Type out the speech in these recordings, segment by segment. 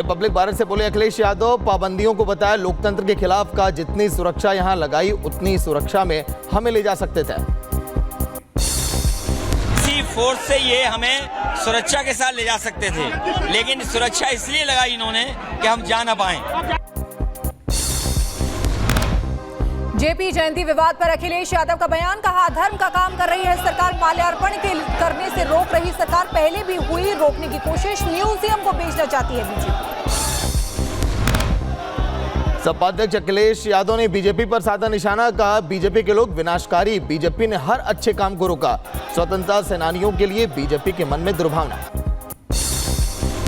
Republic Bharat से बोले अखिलेश यादव, पाबंदियों को बताया लोकतंत्र के खिलाफ का। जितनी सुरक्षा यहां लगाई उतनी सुरक्षा में हमें ले जा सकते थे। इसी फोर्स से ये हमें सुरक्षा के साथ ले जा सकते थे, लेकिन सुरक्षा इसलिए लगाई इन्होंने कि हम जा ना पाए। जेपी जयंती विवाद पर अखिलेश यादव का बयान, कहा धर्म का काम कर रही है सरकार, माल्यार्पण करने से रोक रही सरकार, पहले भी हुई रोकने की कोशिश, म्यूजियम को बेचना चाहती है बीजेपी। सपा अध्यक्ष अखिलेश यादव ने बीजेपी पर साधा निशाना, कहा बीजेपी के लोग विनाशकारी, बीजेपी ने हर अच्छे काम को रोका। स्वतंत्रता सेनानियों के लिए बीजेपी के मन में दुर्भावना।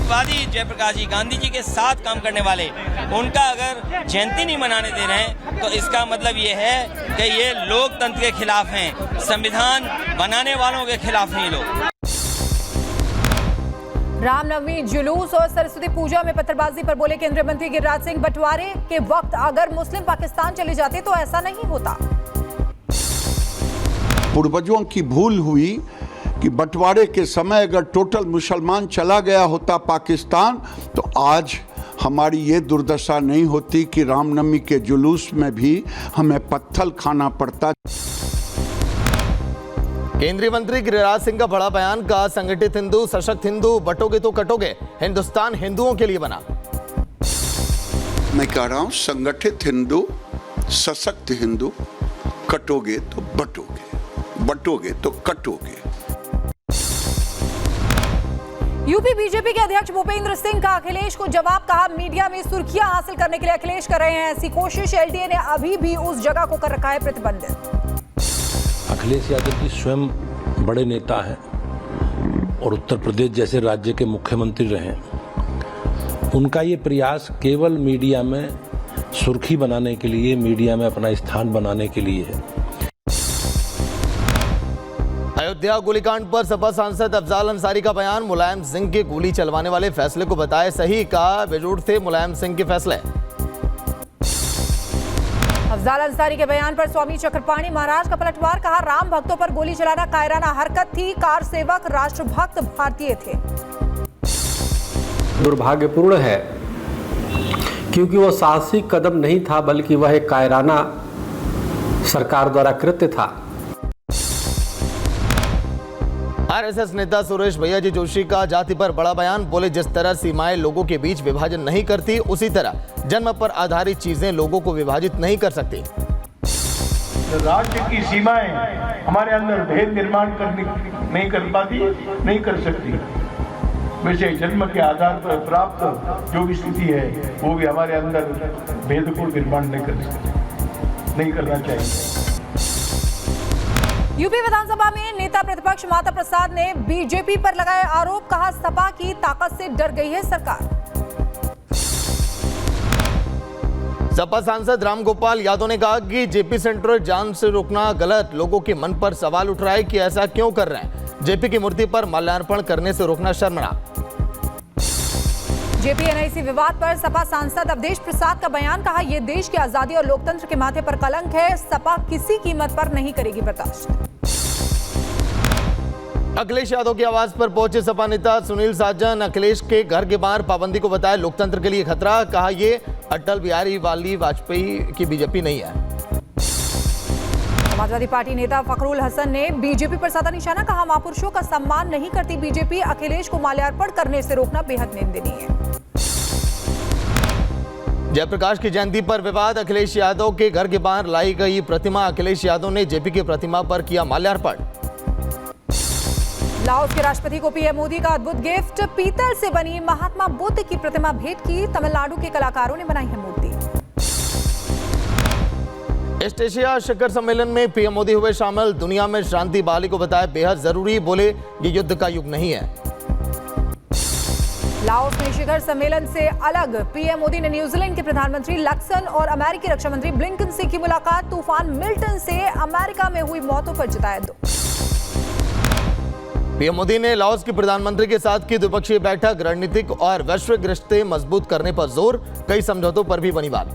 वादी जयप्रकाश जी, गांधी जी के साथ काम करने वाले, उनका अगर जयंती नहीं मनाने दे रहे हैं तो इसका मतलब ये है कि ये लोकतंत्र के खिलाफ हैं, संविधान बनाने वालों के खिलाफ हैं लोग। रामनवमी जुलूस और सरस्वती पूजा में पत्थरबाजी पर बोले केंद्रीय मंत्री गिरिराज सिंह, बंटवारे के वक्त अगर मुस्लिम पाकिस्तान चले जाते तो ऐसा नहीं होता। पूर्वजों की भूल हुई कि बंटवारे के समय अगर टोटल मुसलमान चला गया होता पाकिस्तान तो आज हमारी ये दुर्दशा नहीं होती कि रामनवमी के जुलूस में भी हमें पत्थर खाना पड़ता। केंद्रीय मंत्री गिरिराज सिंह का बड़ा बयान, का संगठित हिंदू, सशक्त हिंदू, बटोगे तो कटोगे, हिंदुस्तान हिंदुओं के लिए बना। मैं कह रहा हूं संगठित हिंदू, सशक्त हिंदू, कटोगे तो बटोगे, बटोगे तो कटोगे। यूपी बीजेपी के अध्यक्ष भूपेंद्र सिंह का अखिलेश को जवाब, कहा मीडिया में सुर्खियां हासिल करने के लिए अखिलेश कर रहे हैं ऐसी कोशिश, एलडीए ने अभी भी उस जगह को कर रखा है प्रतिबंधित। अखिलेश यादव जी स्वयं बड़े नेता हैं और उत्तर प्रदेश जैसे राज्य के मुख्यमंत्री रहे। उनका ये प्रयास केवल मीडिया में सुर्खी बनाने के लिए, मीडिया में अपना स्थान बनाने के लिए है। अयोध्या गोलीकांड पर सपा सांसद अफजाल अंसारी का बयान, मुलायम सिंह के गोली चलवाने वाले फैसले को बताए सही, कहा बेजोड़ थे मुलायम सिंह के फैसले। अफजाल अंसारी के बयान पर स्वामी चक्रपाणी महाराज का पलटवार, कहा राम भक्तों पर गोली चलाना कायराना हरकत थी, कार सेवक राष्ट्रभक्त भारतीय थे। दुर्भाग्यपूर्ण है क्योंकि वो साहसिक कदम नहीं था बल्कि वह एक कायराना सरकार द्वारा कृत्य था। आरएसएस नेता सुरेश भैया जी जोशी का जाति पर बड़ा बयान, बोले जिस तरह सीमाएं लोगों के बीच विभाजन नहीं करती उसी तरह जन्म पर आधारित चीजें लोगों को विभाजित नहीं कर सकती। राज्य की सीमाएं हमारे अंदर भेद निर्माण नहीं कर पाती, नहीं कर सकती। वैसे जन्म के आधार पर प्राप्त जो भी स्थिति है वो भी हमारे अंदर भेद को निर्माण नहीं कर सकती, नहीं करना चाहिए। यूपी विधानसभा में नेता प्रतिपक्ष माता प्रसाद ने बीजेपी पर लगाए आरोप, कहा सपा की ताकत से डर गई है सरकार। सपा सांसद रामगोपाल यादव ने कहा कि जेपी सेंटर जान से रोकना गलत, लोगों के मन पर सवाल उठ रहा है कि ऐसा क्यों कर रहे हैं। जेपी की मूर्ति पर माल्यार्पण करने से रोकना शर्मनाक। जेपी एनआईसी विवाद पर सपा सांसद अवधेश प्रसाद का बयान, कहा यह देश की आजादी और लोकतंत्र के माथे पर कलंक है, सपा किसी कीमत पर नहीं करेगी बर्दाश्त। अखिलेश यादव की आवाज पर पहुंचे सपा नेता सुनील साजन, अखिलेश के घर के बाहर पाबंदी को बताया लोकतंत्र के लिए खतरा, कहा ये अटल बिहारी वाजपेयी की बीजेपी नहीं है। समाजवादी पार्टी नेता फखरुल हसन ने बीजेपी पर साधा निशाना, कहा महापुरुषों का सम्मान नहीं करती बीजेपी, अखिलेश को माल्यार्पण करने से रोकना बेहद निंदनीय है। जयप्रकाश की जयंती पर विवाद, अखिलेश यादव के घर के बाहर लाई गई प्रतिमा, अखिलेश यादव ने जेपी की प्रतिमा पर किया माल्यार्पण। लाओस के राष्ट्रपति को पीएम मोदी का अद्भुत गिफ्ट, पीतल से बनी महात्मा बुद्ध की प्रतिमा भेंट की, तमिलनाडु के कलाकारों ने बनाई है मूर्ति। ईस्ट एशिया शिखर सम्मेलन में पीएम मोदी हुए शामिल, दुनिया में शांति बहाली को बताया बेहद जरूरी, बोले ये युद्ध का युग नहीं है। लाओस में शिखर सम्मेलन से अलग पीएम मोदी ने न्यूजीलैंड के प्रधानमंत्री लक्सन और अमेरिकी रक्षा मंत्री ब्लिंकन से की मुलाकात, तूफान मिल्टन से अमेरिका में हुई मौतों पर जताया दुख। पीएम मोदी ने लाओस के प्रधानमंत्री के साथ की द्विपक्षीय बैठक, रणनीतिक और वैश्विक रिश्ते मजबूत करने पर जोर, कई समझौतों पर भी बनी बात।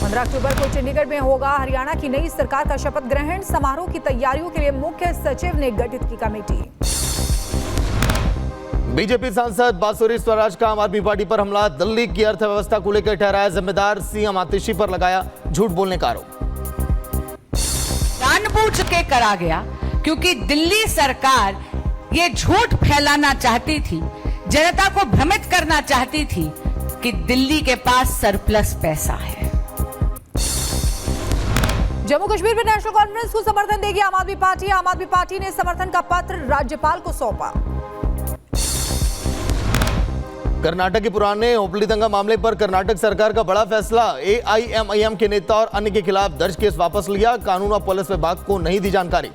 15 अक्टूबर को चंडीगढ़ में होगा हरियाणा की नई सरकार का शपथ ग्रहण, समारोह की तैयारियों के लिए मुख्य सचिव ने गठित की कमेटी। बीजेपी सांसद बांसुरी स्वराज का आम आदमी पार्टी पर हमला। दिल्ली की अर्थव्यवस्था को लेकर ठहराया जिम्मेदार, सीएम आतिशी पर लगाया झूठ बोलने का आरोप। जानबूझ के करा गया क्योंकि दिल्ली सरकार ये झूठ फैलाना चाहती थी, जनता को भ्रमित करना चाहती थी कि दिल्ली के पास सरप्लस पैसा है। जम्मू कश्मीर में नेशनल कॉन्फ्रेंस को समर्थन देगी आम आदमी पार्टी। आम आदमी पार्टी ने समर्थन का पत्र राज्यपाल को सौंपा। कर्नाटक के पुराने होबली दंगा मामले पर कर्नाटक सरकार का बड़ा फैसला। एआईएमआईएम के नेता और अन्य के खिलाफ दर्ज केस वापस लिया। कानून और पुलिस विभाग को नहीं दी जानकारी।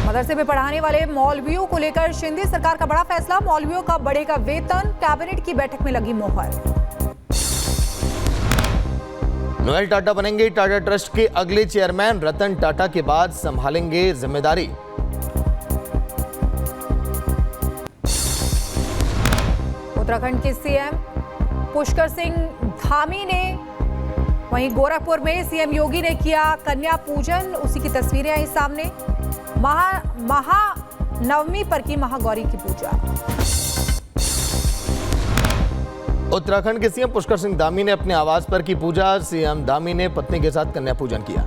मदरसे में पढ़ाने वाले मौलवियों को लेकर शिंदे सरकार का बड़ा फैसला। मौलवियों का बढ़ेगा वेतन, कैबिनेट की बैठक में लगी मोहर। नोएल टाटा बनेंगे टाटा ट्रस्ट के अगले चेयरमैन। रतन टाटा के बाद संभालेंगे जिम्मेदारी। उत्तराखंड के सीएम पुष्कर सिंह धामी ने, वहीं गोरखपुर में सीएम योगी ने किया कन्या पूजन। उसी की तस्वीरें आई सामने। महानवमी पर की महागौरी की पूजा। उत्तराखंड के सीएम पुष्कर सिंह धामी ने अपने आवास पर की पूजा। सीएम धामी ने पत्नी के साथ कन्या पूजन किया।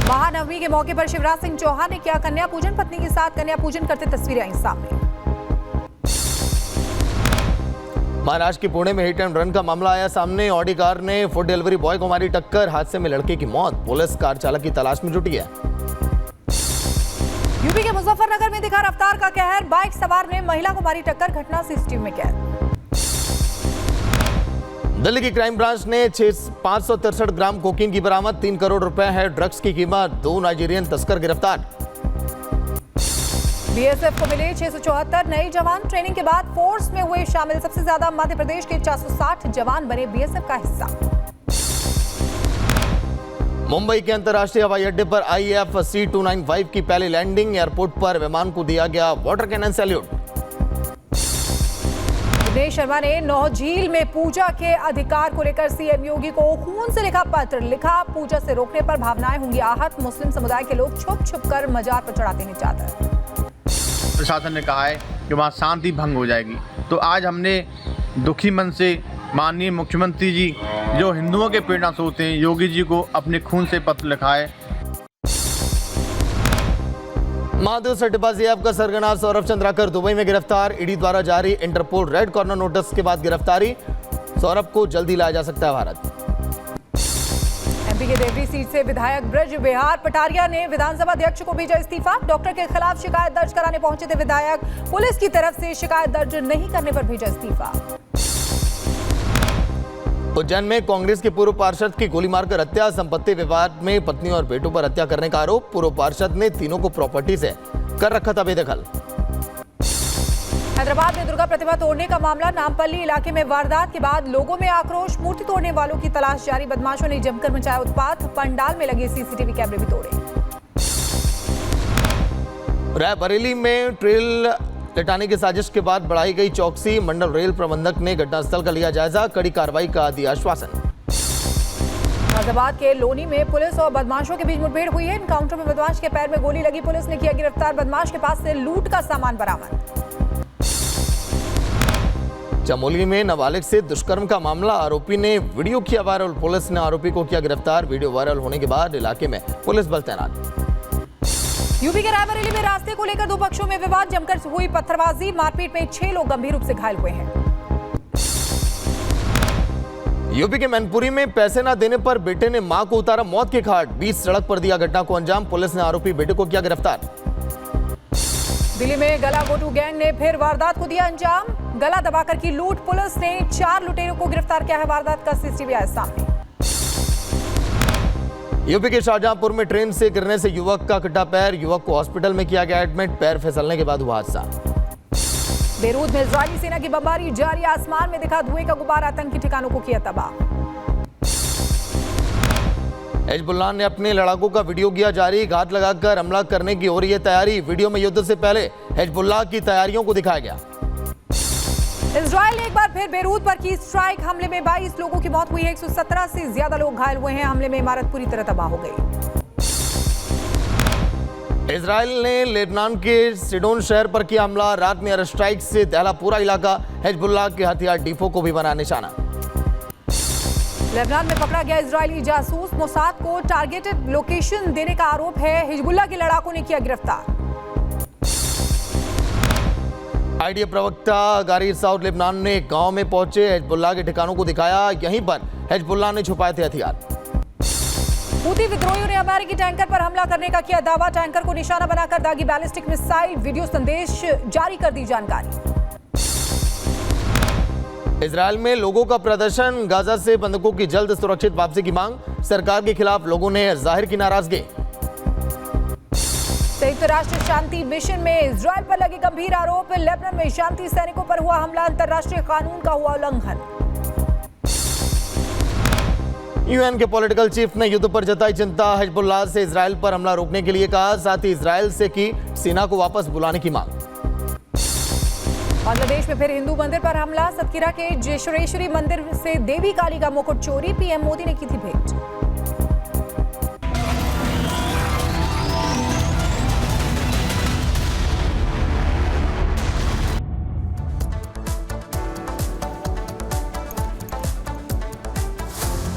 महानवमी के मौके पर शिवराज सिंह चौहान ने किया कन्या पूजन। पत्नी के साथ कन्या पूजन करते तस्वीरें आई सामने। महाराष्ट्र के पुणे में हिट एंड रन का मामला आया सामने। ऑडी कार ने फूड डिलीवरी बॉय को मारी टक्कर। हादसे में लड़के की मौत। पुलिस कार चालक की तलाश में जुटी है। यूपी के मुजफ्फरनगर में दिखा रफ्तार का कहर। बाइक सवार ने महिला को मारी टक्कर। घटना सीसीटीवी में कैद। दिल्ली की क्राइम ब्रांच ने 563 ग्राम कोकीन की बरामद। 3 करोड़ रुपए है ड्रग्स की कीमत। 2 नाइजीरियन तस्कर गिरफ्तार। बीएसएफ को मिले 674 नए जवान। ट्रेनिंग के बाद फोर्स में हुए शामिल। सबसे ज्यादा मध्य प्रदेश के 460 जवान बने बीएसएफ का हिस्सा। मुंबई के अंतर्राष्ट्रीय हवाई अड्डे पर IFC 295 की पहली लैंडिंग। एयरपोर्ट पर विमान को दिया गया water cannon salute. Dinesh Sharma ने नौह झील में पूजा के अधिकार को लेकर सीएम योगी को खून से लिखा पत्र। लिखा, पूजा से रोकने पर भावनाएं होंगी आहत। मुस्लिम समुदाय के लोग छुप छुप कर मजार पर चढ़ाते हैं चादर। प्रशासन ने कहा है कि वहाँ शांति भंग हो जाएगी। तो आज हमने दुखी मन से माननीय मुख्यमंत्री जी, जो हिंदुओं के प्रेरणा स्रोत हैं, योगी जी को अपने खून से पत्र लिखा है। महादेव सट्टेबाजी ऐप का सरगना सौरभ चंद्राकर दुबई में गिरफ्तार। ईडी द्वारा जारी इंटरपोल रेड कॉर्नर नोटिस के बाद गिरफ्तारी। सौरभ को जल्दी लाया जा सकता है भारत। एमपी के देवरी सीट से विधायक ब्रज बिहार पटारिया ने विधानसभा अध्यक्ष को भेजा इस्तीफा। डॉक्टर के खिलाफ शिकायत दर्ज कराने पहुंचे थे विधायक। पुलिस की तरफ से शिकायत दर्ज नहीं करने पर भेजा इस्तीफा। उज्जैन में कांग्रेस के पूर्व पार्षद की गोली मारकर हत्या। संपत्ति विवाद में पत्नी और बेटों पर हत्या करने का आरोप। पूर्व पार्षद ने तीनों को प्रॉपर्टी से कर रखा था बेदखल। हैदराबाद में दुर्गा प्रतिमा तोड़ने का मामला। नामपल्ली इलाके में वारदात के बाद लोगों में आक्रोश। मूर्ति तोड़ने वालों की तलाश जारी। बदमाशों ने जमकर मचाया उत्पात। पंडाल में लगे सीसीटीवी कैमरे भी तोड़े। रायबरेली में ट्रेल लटाने की साजिश के बाद बढ़ाई गई चौकसी। मंडल रेल प्रबंधक ने घटनास्थल का लिया जायजा। कड़ी कार्रवाई का दिया आश्वासन। फैजाबाद के लोनी में पुलिस और बदमाशों के बीच मुठभेड़ हुई है। एनकाउंटर में बदमाश के पैर में गोली लगी। पुलिस ने किया गिरफ्तार। बदमाश के पास से लूट का सामान बरामद। चमोली में नाबालिग से दुष्कर्म का मामला। आरोपी ने वीडियो किया वायरल। पुलिस ने आरोपी को किया गिरफ्तार। वीडियो वायरल होने के बाद इलाके में पुलिस बल तैनात। यूपी के रायबरेली में रास्ते को लेकर दो पक्षों में विवाद। जमकर हुई पत्थरबाजी। मारपीट में 6 लोग गंभीर रूप से घायल हुए हैं। यूपी के मैनपुरी में पैसे न देने पर बेटे ने मां को उतारा मौत के घाट। 20 सड़क पर दिया घटना को अंजाम। पुलिस ने आरोपी बेटे को किया गिरफ्तार। दिल्ली में गला गोटू गैंग ने फिर वारदात को दिया अंजाम। गला दबाकर की लूट। पुलिस ने 4 लुटेरों को गिरफ्तार किया है। वारदात का सीसीटीवी आया सामने। यूपी के शाहजहांपुर में ट्रेन से गिरने से युवक का कटा पैर। युवक को हॉस्पिटल में किया गया एडमिट। पैर फिसलने के बाद हुआ हादसा। बेरूत में इजरायली सेना की बमबारी जारी। आसमान में दिखा धुएं का गुब्बारा। आतंकी ठिकानों को किया तबाह। हिजबुल्लाह ने अपने लड़ाकों का वीडियो किया जारी। घात लगाकर हमला करने की हो रही है तैयारी। वीडियो में युद्ध से पहले हिजबुल्लाह की तैयारियों को दिखाया गया। इजरायल ने एक बार फिर बेरूत पर की स्ट्राइक। हमले में 22 लोगों की मौत हुई है। 117 से ज्यादा लोग घायल हुए हैं। हमले में इमारत पूरी तरह तबाह हो गई। इजराइल ने लेबनान के सिडोन शहर पर किया हमला। रात में एयर स्ट्राइक से दहला पूरा इलाका। हिजबुल्लाह के हथियार डिपो को भी बना निशाना। लेबनान में पकड़ा गया इजरायली जासूस। मोसाद को टारगेटेड लोकेशन देने का आरोप है। हिजबुल्लाह के लड़ाकों ने किया गिरफ्तार। आईडीएफ प्रवक्ता गारी साउथ लेबनान ने गांव में पहुंचे हिजबुल्लाह के ठिकानों को दिखाया। यहीं पर हिजबुल्लाह ने छुपाए थे हथियार। हूती विद्रोहियों ने अमेरिकी टैंकर पर हमला करने का किया दावा। टैंकर को निशाना बनाकर दागी बैलिस्टिक मिसाइल। वीडियो संदेश जारी कर दी जानकारी। इजराइल में लोगों का प्रदर्शन। गाजा से बंधकों की जल्द सुरक्षित वापसी की मांग। सरकार के खिलाफ लोगों ने जाहिर की नाराजगी। संयुक्त राष्ट्र शांति मिशन में इजराइल पर लगे गंभीर आरोप। लेबनान में शांति सैनिकों पर हुआ हमला। अंतर्राष्ट्रीय कानून का हुआ उल्लंघन। यूएन के पॉलिटिकल चीफ ने युद्ध पर जताई चिंता। हिजबुल्लाह से इजराइल पर हमला रोकने के लिए कहा। साथ ही इजराइल से की सेना को वापस बुलाने की मांग। बांग्लादेश में फिर हिंदू मंदिर पर हमला। सतकीरा के जेशोरेश्वरी मंदिर से देवी काली का मुकुट चोरी। पीएम मोदी ने की थी भेंट।